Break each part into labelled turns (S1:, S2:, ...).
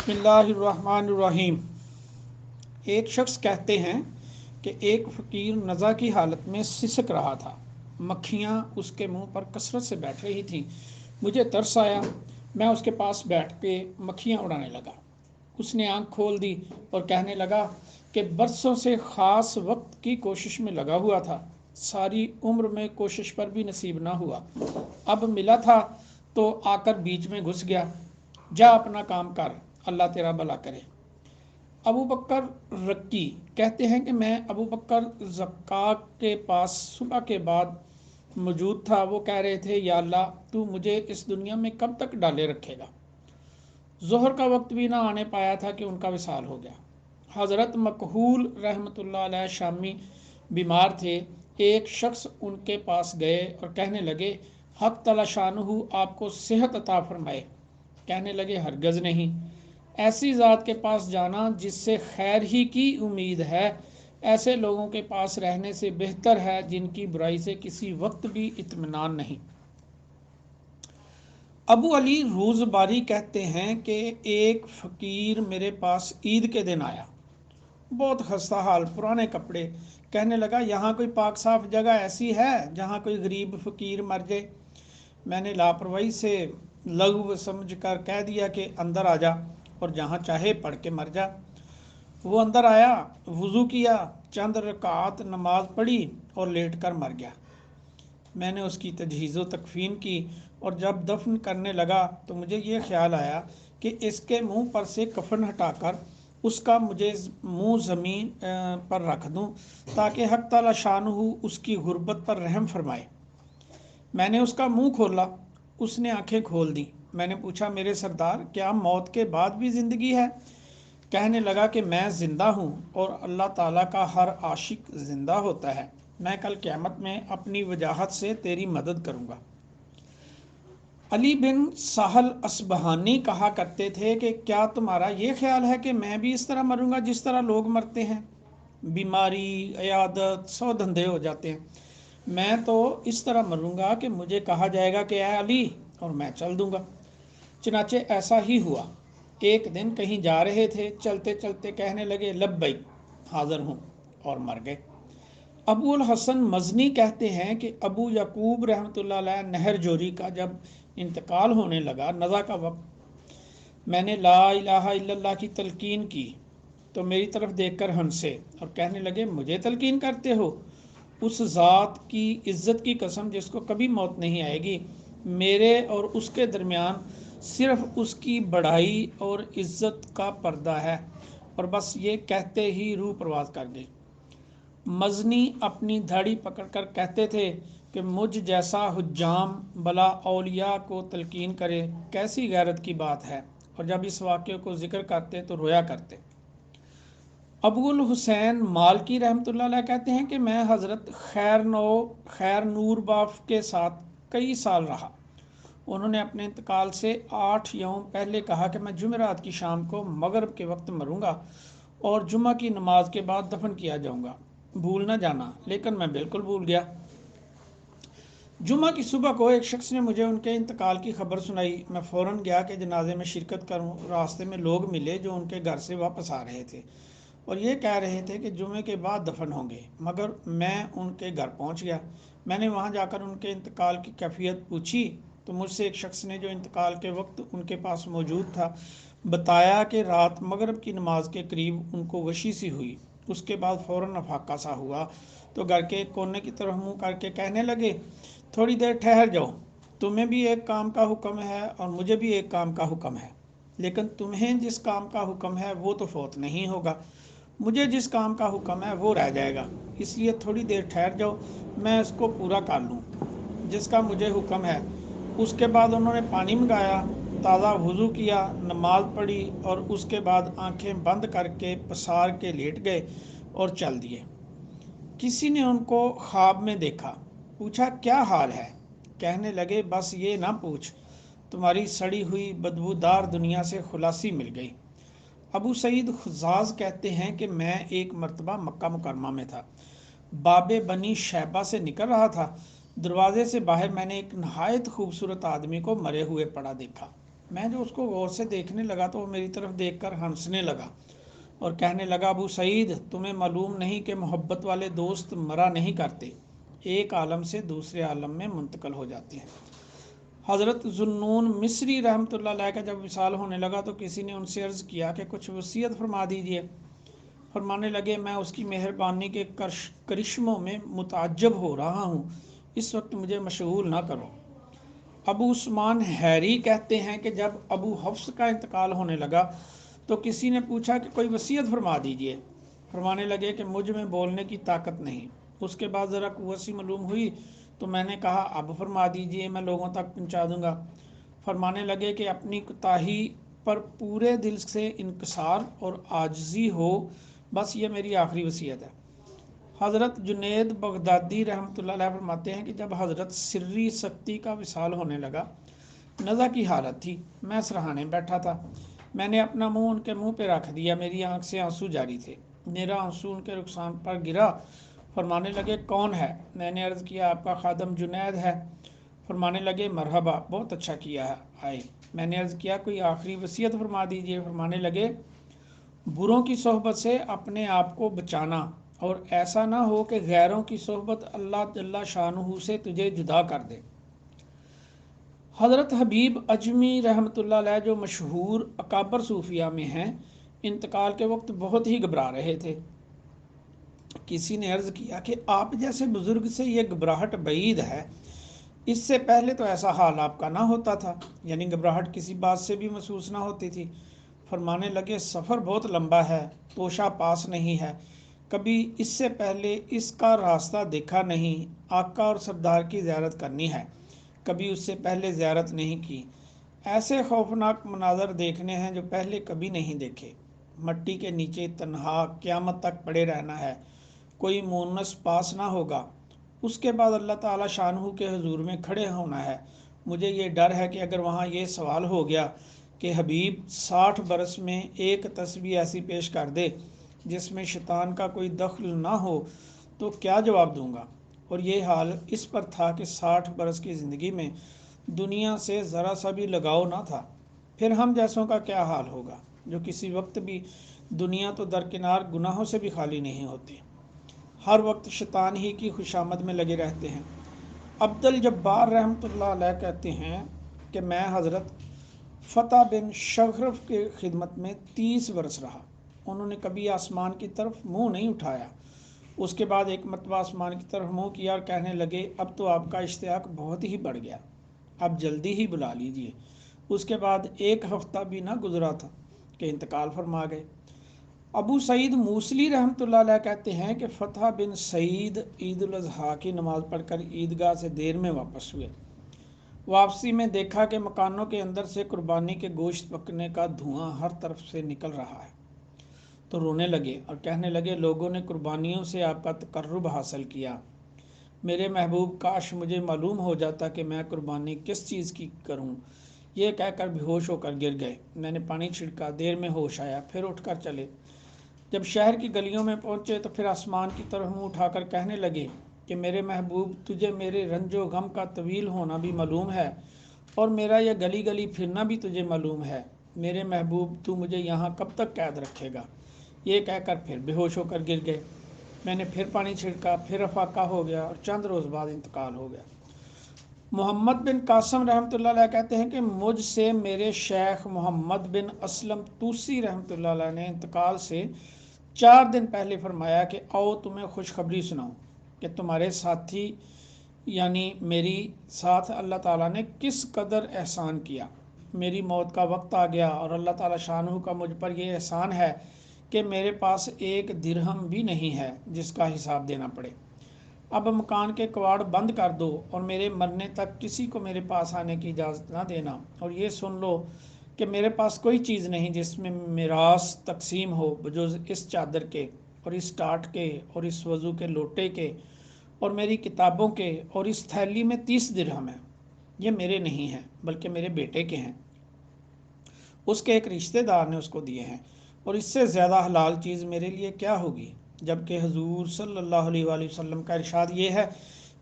S1: بسم اللہ الرحمن الرحیم۔ ایک شخص کہتے ہیں کہ ایک فقیر نزع کی حالت میں سسک رہا تھا۔ مکھیاں اس کے منہ پر کثرت سے بیٹھ رہی تھیں۔ مجھے ترس آیا، میں اس کے پاس بیٹھ کے مکھیاں اڑانے لگا۔ اس نے آنکھ کھول دی اور کہنے لگا کہ برسوں سے خاص وقت کی کوشش میں لگا ہوا تھا، ساری عمر میں کوشش پر بھی نصیب نہ ہوا، اب ملا تھا تو آ کر بیچ میں گھس گیا۔ جا اپنا کام کر، اللہ تیرا بھلا کرے۔ ابو بکر رکی کہتے ہیں کہ میں ابو بکر زکاک کے پاس صبح کے بعد موجود تھا۔ وہ کہہ رہے تھے، یا اللہ تو مجھے اس دنیا میں کب تک ڈالے رکھے گا؟ ظہر کا وقت بھی نہ آنے پایا تھا کہ ان کا وصال ہو گیا۔ حضرت مکحول رحمۃ اللہ علیہ شامی بیمار تھے۔ ایک شخص ان کے پاس گئے اور کہنے لگے، حق تعالی شانہ آپ کو صحت عطا فرمائے۔ کہنے لگے، ہرگز نہیں، ایسی ذات کے پاس جانا جس سے خیر ہی کی امید ہے، ایسے لوگوں کے پاس رہنے سے بہتر ہے جن کی برائی سے کسی وقت بھی اطمینان نہیں۔ ابو علی روزباری کہتے ہیں کہ ایک فقیر میرے پاس عید کے دن آیا، بہت خستہ حال، پرانے کپڑے۔ کہنے لگا، یہاں کوئی پاک صاف جگہ ایسی ہے جہاں کوئی غریب فقیر مر جائے؟ میں نے لاپرواہی سے لغو سمجھ کر کہہ دیا کہ اندر آ جا اور جہاں چاہے پڑھ کے مر جا۔ وہ اندر آیا، وضو کیا، چند رکعات نماز پڑھی اور لیٹ کر مر گیا۔ میں نے اس کی تجہیز و تکفین کی اور جب دفن کرنے لگا تو مجھے یہ خیال آیا کہ اس کے منہ پر سے کفن ہٹا کر اس کا مجھے منہ زمین پر رکھ دوں تاکہ حق تعالی شانہ اس کی غربت پر رحم فرمائے۔ میں نے اس کا منہ کھولا، اس نے آنکھیں کھول دیں۔ میں نے پوچھا، میرے سردار کیا موت کے بعد بھی زندگی ہے؟ کہنے لگا کہ میں زندہ ہوں اور اللہ تعالیٰ کا ہر عاشق زندہ ہوتا ہے، میں کل قیامت میں اپنی وجاہت سے تیری مدد کروں گا۔ علی بن سہل اصبہانی کہا کرتے تھے کہ کیا تمہارا یہ خیال ہے کہ میں بھی اس طرح مروں گا جس طرح لوگ مرتے ہیں؟ بیماری، عیادت، 100 دھندے ہو جاتے ہیں۔ میں تو اس طرح مروں گا کہ مجھے کہا جائے گا کہ اے علی، اور میں چل دوں گا۔ چنانچہ ایسا ہی ہوا۔ ایک دن کہیں جا رہے تھے، چلتے چلتے کہنے لگے، لبیک، حاضر ہوں، اور مر گئے۔ ابو الحسن مزنی کہتے ہیں کہ ابو یعقوب رحمۃ اللہ علیہ نہر جوری کا جب انتقال ہونے لگا، نزع کا وقت، میں نے لا الہ الا اللہ کی تلقین کی تو میری طرف دیکھ کر ہنسے اور کہنے لگے، مجھے تلقین کرتے ہو؟ اس ذات کی عزت کی قسم جس کو کبھی موت نہیں آئے گی، میرے اور اس کے درمیان صرف اس کی بڑائی اور عزت کا پردہ ہے۔ اور بس یہ کہتے ہی روح پرواز کر گئی۔ مزنی اپنی دھاڑی پکڑ کر کہتے تھے کہ مجھ جیسا حجام بلا اولیاء کو تلقین کرے، کیسی غیرت کی بات ہے، اور جب اس واقعے کو ذکر کرتے تو رویا کرتے۔ ابو الحسین مالکی رحمۃ اللہ علیہ کہتے ہیں کہ میں حضرت خیر نور باف کے ساتھ کئی سال رہا۔ انہوں نے اپنے انتقال سے 8 یوم پہلے کہا کہ میں جمعرات کی شام کو مغرب کے وقت مروں گا اور جمعہ کی نماز کے بعد دفن کیا جاؤں گا، بھول نہ جانا۔ لیکن میں بالکل بھول گیا۔ جمعہ کی صبح کو ایک شخص نے مجھے ان کے انتقال کی خبر سنائی۔ میں فوراً گیا کہ جنازے میں شرکت کروں۔ راستے میں لوگ ملے جو ان کے گھر سے واپس آ رہے تھے اور یہ کہہ رہے تھے کہ جمعے کے بعد دفن ہوں گے، مگر میں ان کے گھر پہنچ گیا۔ میں نے وہاں جا کر ان کے انتقال کی کیفیت پوچھی تو مجھ سے ایک شخص نے جو انتقال کے وقت ان کے پاس موجود تھا بتایا کہ رات مغرب کی نماز کے قریب ان کو غشی سی ہوئی، اس کے بعد فوراً افاقہ سا ہوا تو گھر کے کونے کی طرف منہ کر کے کہنے لگے، تھوڑی دیر ٹھہر جاؤ، تمہیں بھی ایک کام کا حکم ہے اور مجھے بھی ایک کام کا حکم ہے، لیکن تمہیں جس کام کا حکم ہے وہ تو فوت نہیں ہوگا، مجھے جس کام کا حکم ہے وہ رہ جائے گا، اس لیے تھوڑی دیر ٹھہر جاؤ، میں اس کو پورا کر لوں جس کا مجھے حکم ہے۔ اس کے بعد انہوں نے پانی منگایا، تازہ وضو کیا، نماز پڑھی اور اس کے بعد آنکھیں بند کر کے پسار کے لیٹ گئے اور چل دیے۔ کسی نے ان کو خواب میں دیکھا، پوچھا کیا حال ہے؟ کہنے لگے، بس یہ نہ پوچھ، تمہاری سڑی ہوئی بدبودار دنیا سے خلاصی مل گئی۔ ابو سعید خزاز کہتے ہیں کہ میں ایک مرتبہ مکہ مکرمہ میں تھا، باب بنی شیبہ سے نکل رہا تھا، دروازے سے باہر میں نے ایک نہایت خوبصورت آدمی کو مرے ہوئے پڑا دیکھا۔ میں جو اس کو غور سے دیکھنے لگا تو وہ میری طرف دیکھ کر ہنسنے لگا اور کہنے لگا ابو سعید تمہیں معلوم نہیں کہ محبت والے دوست مرا نہیں کرتے، ایک عالم سے دوسرے عالم میں منتقل ہو جاتے ہیں۔ حضرت ذوالنون مصری رحمۃ اللہ علیہ کا جب وصال ہونے لگا تو کسی نے ان سے عرض کیا کہ کچھ وصیت فرما دیجئے۔ فرمانے لگے میں اس کی مہربانی کے کرشموں میں متعجب ہو رہا ہوں، اس وقت مجھے مشغول نہ کرو۔ ابو عثمان حیری کہتے ہیں کہ جب ابو حفص کا انتقال ہونے لگا تو کسی نے پوچھا کہ کوئی وصیت فرما دیجئے۔ فرمانے لگے کہ مجھ میں بولنے کی طاقت نہیں۔ اس کے بعد ذرا قوت سی معلوم ہوئی تو میں نے کہا اب فرما دیجئے، میں لوگوں تک پہنچا دوں گا۔ فرمانے لگے کہ اپنی کوتاہی پر پورے دل سے انکسار اور عاجزی ہو، بس یہ میری آخری وصیت ہے۔ حضرت جنید بغدادی رحمۃ اللہ علیہ فرماتے ہیں کہ جب حضرت سری سکتی کا وصال ہونے لگا، نزع کی حالت تھی، میں سرہانے بیٹھا تھا، میں نے اپنا منہ ان کے منہ پہ رکھ دیا، میری آنکھ سے آنسو جاری تھے، میرا آنسو ان کے رخسان پر گرا۔ فرمانے لگے کون ہے؟ میں نے عرض کیا آپ کا خادم جنید ہے۔ فرمانے لگے مرحبا، بہت اچھا کیا ہے آئے۔ میں نے عرض کیا کوئی آخری وصیت فرما دیجئے۔ فرمانے لگے بروں کی صحبت سے اپنے آپ کو بچانا، اور ایسا نہ ہو کہ غیروں کی صحبت اللہ جل شانہ سے تجھے جدا کر دے۔ حضرت حبیب اجمی رحمۃ اللہ علیہ جو مشہور اکابر صوفیہ میں ہیں، انتقال کے وقت بہت ہی گھبرا رہے تھے۔ کسی نے عرض کیا کہ آپ جیسے بزرگ سے یہ گھبراہٹ بعید ہے، اس سے پہلے تو ایسا حال آپ کا نہ ہوتا تھا، یعنی گھبراہٹ کسی بات سے بھی محسوس نہ ہوتی تھی۔ فرمانے لگے سفر بہت لمبا ہے، توشہ پاس نہیں ہے، کبھی اس سے پہلے اس کا راستہ دیکھا نہیں، آقا اور سردار کی زیارت کرنی ہے، کبھی اس سے پہلے زیارت نہیں کی، ایسے خوفناک مناظر دیکھنے ہیں جو پہلے کبھی نہیں دیکھے، مٹی کے نیچے تنہا قیامت تک پڑے رہنا ہے، کوئی مونس پاس نہ ہوگا، اس کے بعد اللہ تعالی شانہ کے حضور میں کھڑے ہونا ہے۔ مجھے یہ ڈر ہے کہ اگر وہاں یہ سوال ہو گیا کہ حبیب 60 برس میں ایک تسبیح ایسی پیش کر دے جس میں شیطان کا کوئی دخل نہ ہو تو کیا جواب دوں گا؟ اور یہ حال اس پر تھا کہ 60 برس کی زندگی میں دنیا سے ذرا سا بھی لگاؤ نہ تھا، پھر ہم جیسوں کا کیا حال ہوگا جو کسی وقت بھی دنیا تو درکنار گناہوں سے بھی خالی نہیں ہوتے، ہر وقت شیطان ہی کی خوشامد میں لگے رہتے ہیں۔ عبد الجبار رحمۃ اللہ علیہ کہتے ہیں کہ میں حضرت فتح بن شغرف کی خدمت میں 30 برس رہا، انہوں نے کبھی آسمان کی طرف منہ نہیں اٹھایا، اس کے بعد ایک مرتبہ آسمان کی طرف منہ کیا اور کہنے لگے اب تو آپ کا اشتیاق بہت ہی بڑھ گیا، اب جلدی ہی بلا لیجئے۔ اس کے بعد ایک ہفتہ بھی نہ گزرا تھا کہ انتقال فرما گئے۔ ابو سعید موصلی رحمۃ اللہ علیہ کہتے ہیں کہ فتح بن سعید عید الاضحیٰ کی نماز پڑھ کر عیدگاہ سے دیر میں واپس ہوئے، واپسی میں دیکھا کہ مکانوں کے اندر سے قربانی کے گوشت پکنے کا دھواں ہر طرف سے نکل رہا ہے، تو رونے لگے اور کہنے لگے لوگوں نے قربانیوں سے آپ کا تقرب حاصل کیا، میرے محبوب کاش مجھے معلوم ہو جاتا کہ میں قربانی کس چیز کی کروں۔ یہ کہہ کر بے ہوش ہو کر گر گئے، میں نے پانی چھڑکا، دیر میں ہوش آیا، پھر اٹھ کر چلے، جب شہر کی گلیوں میں پہنچے تو پھر آسمان کی طرف منہ اٹھا کر کہنے لگے کہ میرے محبوب تجھے میرے رنج و غم کا طویل ہونا بھی معلوم ہے اور میرا یہ گلی گلی پھرنا بھی تجھے معلوم ہے، میرے محبوب تو مجھے یہاں کب تک قید رکھے گا؟ یہ کہہ کر پھر بے ہوش ہو کر گر گئے، میں نے پھر پانی چھڑکا، پھر افاقہ ہو گیا اور چند روز بعد انتقال ہو گیا۔ محمد بن قاسم رحمۃ اللہ علیہ کہتے ہیں کہ مجھ سے میرے شیخ محمد بن اسلم توسی رحمۃ اللہ علیہ نے انتقال سے 4 دن پہلے فرمایا کہ آؤ تمہیں خوشخبری سناؤں کہ تمہارے ساتھی یعنی میری ساتھ اللہ تعالیٰ نے کس قدر احسان کیا، میری موت کا وقت آ گیا اور اللہ تعالیٰ شانہ کا مجھ پر یہ احسان ہے کہ میرے پاس 1 درہم بھی نہیں ہے جس کا حساب دینا پڑے، اب مکان کے کواڑ بند کر دو اور میرے مرنے تک کسی کو میرے پاس آنے کی اجازت نہ دینا، اور یہ سن لو کہ میرے پاس کوئی چیز نہیں جس میں میراث تقسیم ہو بجز اس چادر کے اور اس ٹاٹ کے اور اس وضو کے لوٹے کے اور میری کتابوں کے، اور اس تھیلی میں 30 درہم ہیں، یہ میرے نہیں ہیں بلکہ میرے بیٹے کے ہیں، اس کے ایک رشتہ دار نے اس کو دیے ہیں، اور اس سے زیادہ حلال چیز میرے لیے کیا ہوگی، جبکہ حضور صلی اللہ علیہ وآلہ وسلم کا ارشاد یہ ہے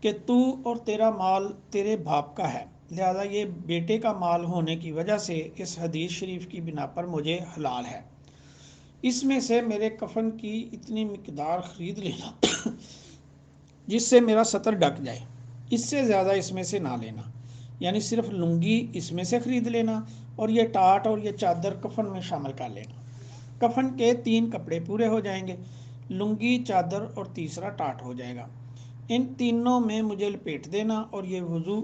S1: کہ تو اور تیرا مال تیرے باپ کا ہے، لہذا یہ بیٹے کا مال ہونے کی وجہ سے اس حدیث شریف کی بنا پر مجھے حلال ہے۔ اس میں سے میرے کفن کی اتنی مقدار خرید لینا جس سے میرا سطر ڈھک جائے، اس سے زیادہ اس میں سے نہ لینا، یعنی صرف لنگی اس میں سے خرید لینا اور یہ ٹاٹ اور یہ چادر کفن میں شامل کر لینا۔ کفن کے 3 کپڑے پورے ہو جائیں گے، لنگی، چادر اور تیسرا ٹاٹ ہو جائے گا۔ ان تینوں میں مجھے لپیٹ دینا اور یہ وضو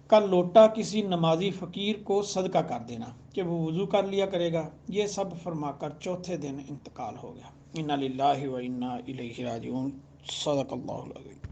S1: کا لوٹا کسی نمازی فقیر کو صدقہ کر دینا کہ وہ وضو کر لیا کرے گا۔ یہ سب فرما کر چوتھے دن انتقال ہو گیا۔ انا للہ و انا الیہ راجعون۔ صدق اللہ العظیم۔